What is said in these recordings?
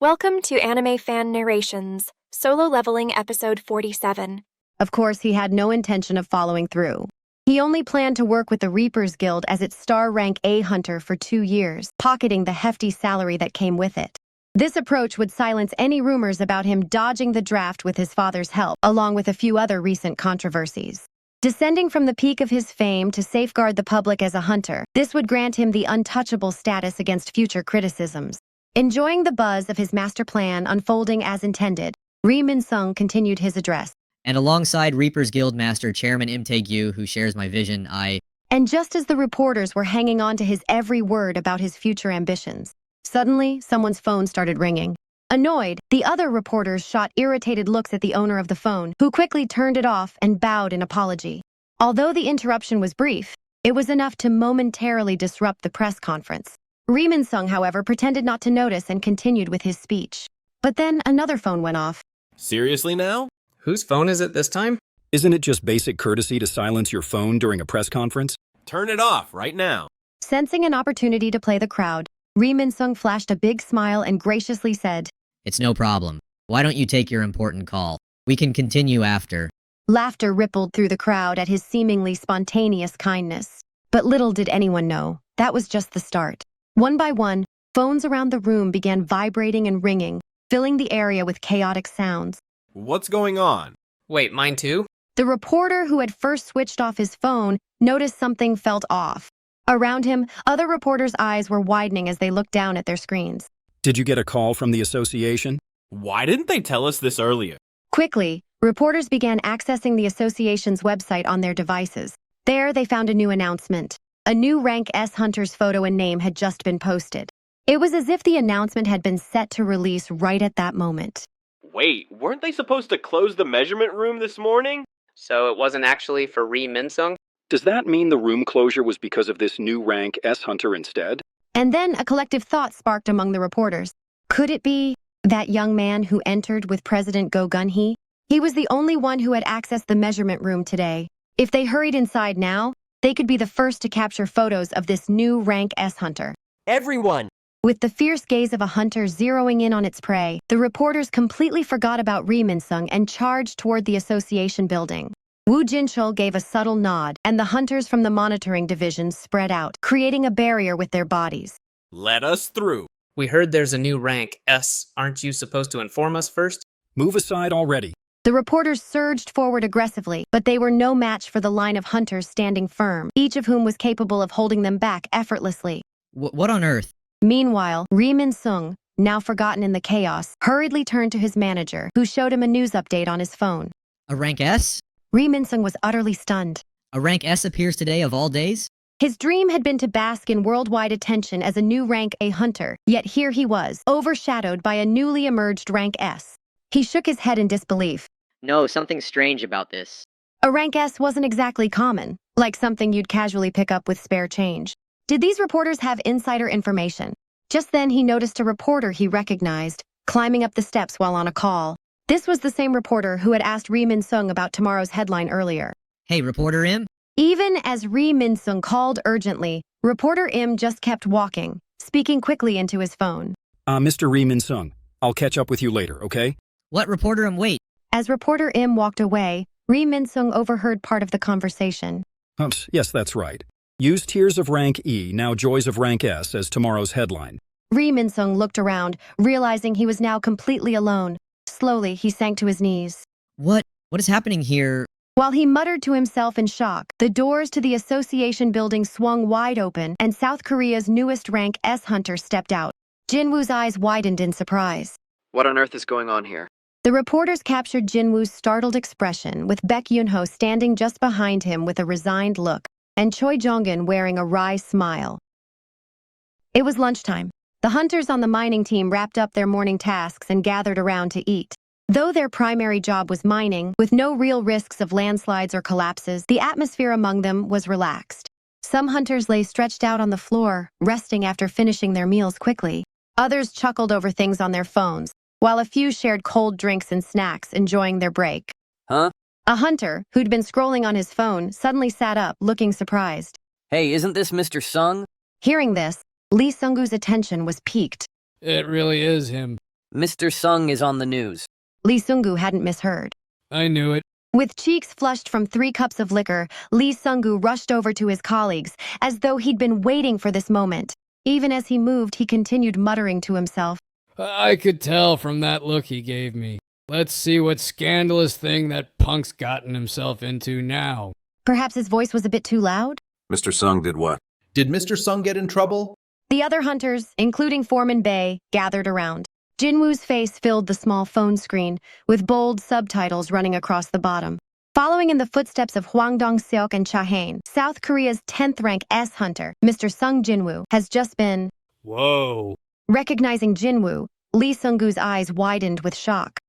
Welcome to AnimeFan Narrations, Solo Leveling Episode 47. Of course, he had no intention of following through. He only planned to work with the Reapers Guild as its star rank A hunter for 2 years, pocketing the hefty salary that came with it. This approach would silence any rumors about him dodging the draft with his father's help, along with a few other recent controversies. Descending from the peak of his fame to safeguard the public as a hunter, this would grant him the untouchable status against future criticisms. Enjoying the buzz of his master plan unfolding as intended, Rhee Minsung continued his address. And alongside Reapers Guild Master Chairman Yoo, who shares my vision, And just as the reporters were hanging on to his every word about his future ambitions, suddenly someone's phone started ringing. Annoyed, the other reporters shot irritated looks at the owner of the phone, who quickly turned it off and bowed in apology. Although the interruption was brief, it was enough to momentarily disrupt the press conference. Rhee Minsung, however, pretended not to notice and continued with his speech. But then another phone went off. Seriously now? Whose phone is it this time? Isn't it just basic courtesy to silence your phone during a press conference? Turn it off right now. Sensing an opportunity to play the crowd, Rhee Minsung flashed a big smile and graciously said, "It's no problem. Why don't you take your important call? We can continue after." Laughter rippled through the crowd at his seemingly spontaneous kindness. But little did anyone know, that was just the start. One by one, phones around the room began vibrating and ringing, filling the area with chaotic sounds. What's going on? Wait, mine too? The reporter who had first switched off his phone noticed something felt off. Around him, other reporters' eyes were widening as they looked down at their screens. Did you get a call from the association? Why didn't they tell us this earlier? Quickly, reporters began accessing the association's website on their devices. There, they found a new announcement. A new Rank S hunter's photo and name had just been posted. It was as if the announcement had been set to release right at that moment. Wait, weren't they supposed to close the measurement room this morning? So it wasn't actually for Rhee Minsung? Does that mean the room closure was because of this new rank S hunter instead? And then a collective thought sparked among the reporters. Could it be that young man who entered with President Go Gun-hee? He was the only one who had accessed the measurement room today. If they hurried inside now, they could be the first to capture photos of this new Rank S hunter. Everyone! With the fierce gaze of a hunter zeroing in on its prey, the reporters completely forgot about Rhee Minsung and charged toward the association building. Yoo Jinho gave a subtle nod, and the hunters from the monitoring division spread out, creating a barrier with their bodies. Let us through. We heard there's a new rank S. Aren't you supposed to inform us first? Move aside already. The reporters surged forward aggressively, but they were no match for the line of hunters standing firm, each of whom was capable of holding them back effortlessly. What on earth? Meanwhile, Rhee Minsung, now forgotten in the chaos, hurriedly turned to his manager, who showed him a news update on his phone. A rank S? Rhee Minsung was utterly stunned. A rank S appears today of all days? His dream had been to bask in worldwide attention as a new rank A hunter, yet here he was, overshadowed by a newly emerged rank S. He shook his head in disbelief. No, something's strange about this. A rank S wasn't exactly common, like something you'd casually pick up with spare change. Did these reporters have insider information? Just then he noticed a reporter he recognized, climbing up the steps while on a call. This was the same reporter who had asked Rhee Minsung about tomorrow's headline earlier. Hey, Reporter Im? Even as Rhee Minsung called urgently, Reporter Im just kept walking, speaking quickly into his phone. Mr. Rhee Minsung, I'll catch up with you later, okay? What, Reporter Im? Wait. As Reporter Im walked away, Rhee Minsung overheard part of the conversation. Yes, that's right. Use Tears of Rank E, now Joys of Rank S as tomorrow's headline. Rhee Minsung looked around, realizing he was now completely alone. Slowly, he sank to his knees. What is happening here? While he muttered to himself in shock, the doors to the association building swung wide open, and South Korea's newest rank S hunter stepped out. Jinwoo's eyes widened in surprise. What on earth is going on here? The reporters captured Jinwoo's startled expression, with Baek Yoonho standing just behind him with a resigned look, and Choi Jongin wearing a wry smile. It was lunchtime. The hunters on the mining team wrapped up their morning tasks and gathered around to eat. Though their primary job was mining, with no real risks of landslides or collapses, the atmosphere among them was relaxed. Some hunters lay stretched out on the floor, resting after finishing their meals quickly. Others chuckled over things on their phones, while a few shared cold drinks and snacks, enjoying their break. Huh? A hunter, who'd been scrolling on his phone, suddenly sat up, looking surprised. Hey, isn't this Mr. Sung? Hearing this, Lee Sung-goo's attention was piqued. It really is him. Mr. Sung is on the news. Lee Sung-gu hadn't misheard. I knew it. With cheeks flushed from 3 cups of liquor, Lee Sung-gu rushed over to his colleagues, as though he'd been waiting for this moment. Even as he moved, he continued muttering to himself. I could tell from that look he gave me. Let's see what scandalous thing that punk's gotten himself into now. Perhaps his voice was a bit too loud? Mr. Sung did what? Did Mr. Sung get in trouble? The other hunters, including Foreman Bay, gathered around. Jinwoo's face filled the small phone screen, with bold subtitles running across the bottom. Following in the footsteps of Hwang Dong-seok and Cha Hain, South Korea's 10th rank S hunter, Mr. Sung Jinwoo, has just been... Whoa. Recognizing Jinwoo, Lee Sung-gu's eyes widened with shock.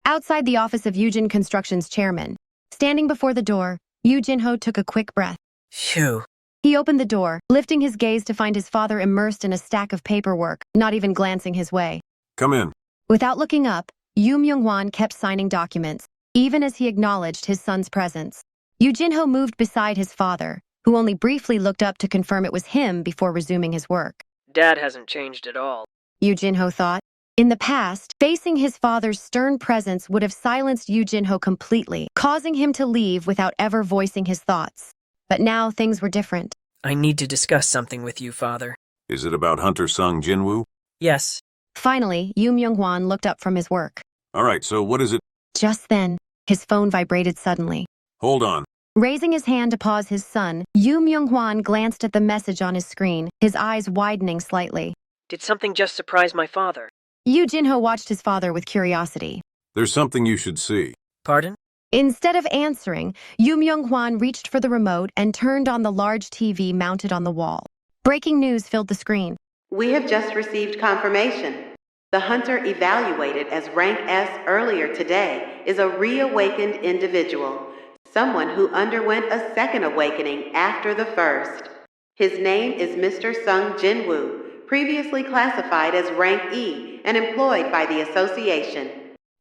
Outside the office of Yoojin Construction's chairman, standing before the door, Yoo Jinho took a quick breath. Phew. He opened the door, lifting his gaze to find his father immersed in a stack of paperwork, not even glancing his way. Come in. Without looking up, Yoo Myunghwan kept signing documents, even as he acknowledged his son's presence. Yoo Jinho moved beside his father, who only briefly looked up to confirm it was him before resuming his work. Dad hasn't changed at all. Yoo Jinho thought. In the past, facing his father's stern presence would have silenced Yoo Jinho completely, causing him to leave without ever voicing his thoughts. But now things were different. I need to discuss something with you, Father. Is it about Hunter Sung Jinwoo? Yes. Finally, Yoo Myunghwan looked up from his work. All right, so what is it? Just then, his phone vibrated suddenly. Hold on. Raising his hand to pause his son, Yoo Myunghwan glanced at the message on his screen, his eyes widening slightly. Did something just surprise my father? Yoo Jinho watched his father with curiosity. There's something you should see. Pardon? Instead of answering, Yoo Myunghwan reached for the remote and turned on the large TV mounted on the wall. Breaking news filled the screen. We have just received confirmation. The hunter evaluated as rank S earlier today is a reawakened individual, someone who underwent a second awakening after the first. His name is Mr. Sung Jinwoo, previously classified as rank E and employed by the association.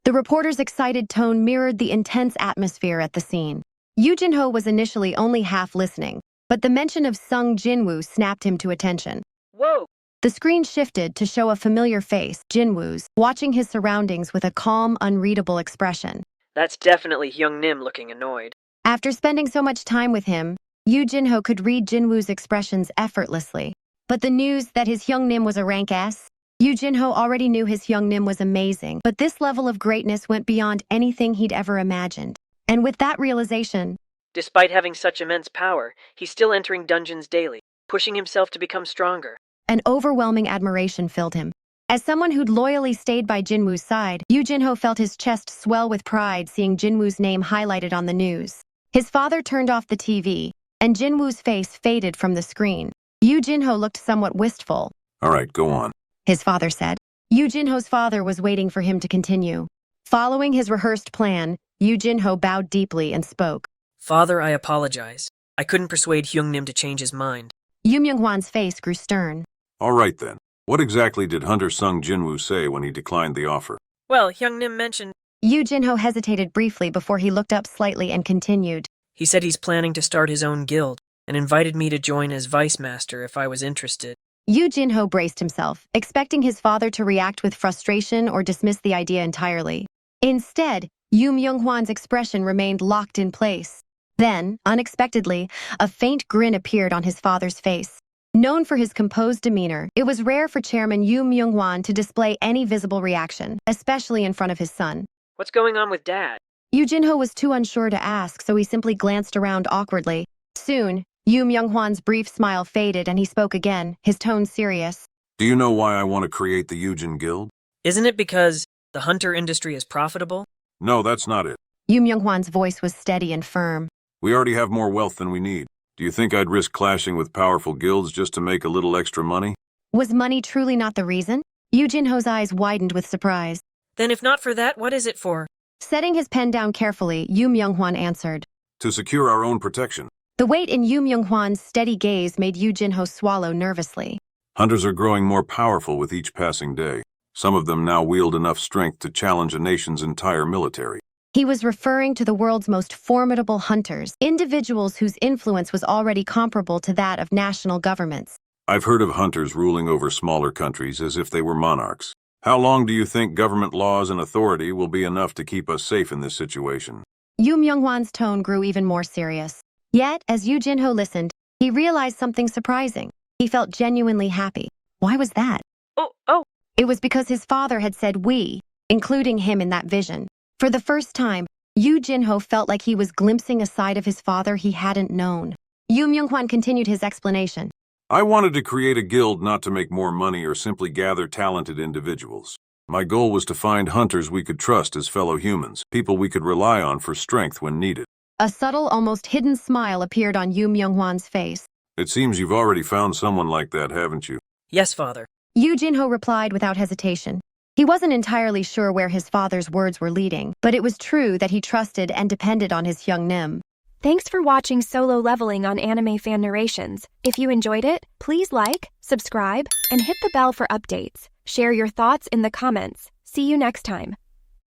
The reporter's excited tone mirrored the intense atmosphere at the scene. Yoo Jinho was initially only half listening, but the mention of Sung Jinwoo snapped him to attention. Whoa! The screen shifted to show a familiar face, Jinwoo's, watching his surroundings with a calm, unreadable expression. That's definitely Hyung Nim looking annoyed. After spending so much time with him, Yoo Jinho could read Jinwoo's expressions effortlessly. But the news that his Hyung Nim was a rank S? Yoo Jinho already knew his Hyung Nim was amazing, but this level of greatness went beyond anything he'd ever imagined. And with that realization... Despite having such immense power, he's still entering dungeons daily, pushing himself to become stronger. An overwhelming admiration filled him. As someone who'd loyally stayed by Jinwoo's side, Yoo Jinho felt his chest swell with pride seeing Jinwoo's name highlighted on the news. His father turned off the TV, and Jinwoo's face faded from the screen. Yoo Jinho looked somewhat wistful. All right, go on. His father said. Yoo Jinho's father was waiting for him to continue. Following his rehearsed plan, Yoo Jinho bowed deeply and spoke. Father, I apologize. I couldn't persuade Hyung Nim to change his mind. Yoo Myunghwan's face grew stern. All right then. What exactly did Hunter Sung Jinwoo say when he declined the offer? Well, Hyung Nim mentioned... Yoo Jinho hesitated briefly before he looked up slightly and continued. He said he's planning to start his own guild, and invited me to join as vice master if I was interested. Yoo Jinho braced himself, expecting his father to react with frustration or dismiss the idea entirely. Instead, Yoo Myunghwan's expression remained locked in place. Then, unexpectedly, a faint grin appeared on his father's face. Known for his composed demeanor, it was rare for Chairman Yoo Myunghwan to display any visible reaction, especially in front of his son. What's going on with Dad? Yoo Jinho was too unsure to ask, so he simply glanced around awkwardly. Soon, Yoo Myunghwan's brief smile faded and he spoke again, his tone serious. Do you know why I want to create the Yoojin Guild? Isn't it because the hunter industry is profitable? No, that's not it. Yoo Myunghwan's voice was steady and firm. We already have more wealth than we need. Do you think I'd risk clashing with powerful guilds just to make a little extra money? Was money truly not the reason? Yoo Jinho's eyes widened with surprise. Then if not for that, what is it for? Setting his pen down carefully, Yoo Myunghwan answered. To secure our own protection. The weight in Yoo Myunghwan's steady gaze made Yoo Jinho swallow nervously. Hunters are growing more powerful with each passing day. Some of them now wield enough strength to challenge a nation's entire military. He was referring to the world's most formidable hunters, individuals whose influence was already comparable to that of national governments. I've heard of hunters ruling over smaller countries as if they were monarchs. How long do you think government laws and authority will be enough to keep us safe in this situation? Yoo Myunghwan's tone grew even more serious. Yet, as Yoo Jinho listened, he realized something surprising. He felt genuinely happy. Why was that? Oh. It was because his father had said we, including him in that vision. For the first time, Yoo Jinho felt like he was glimpsing a side of his father he hadn't known. Yoo Myunghwan continued his explanation. I wanted to create a guild not to make more money or simply gather talented individuals. My goal was to find hunters we could trust as fellow humans, people we could rely on for strength when needed. A subtle, almost hidden smile appeared on Yoo Myunghwan's face. It seems you've already found someone like that, haven't you? Yes, father. Yoo Jinho replied without hesitation. He wasn't entirely sure where his father's words were leading, but it was true that he trusted and depended on his young Nim. Thanks for watching Solo Leveling on AnimeFan Narrations. If you enjoyed it, please like, subscribe, and hit the bell for updates. Share your thoughts in the comments. See you next time.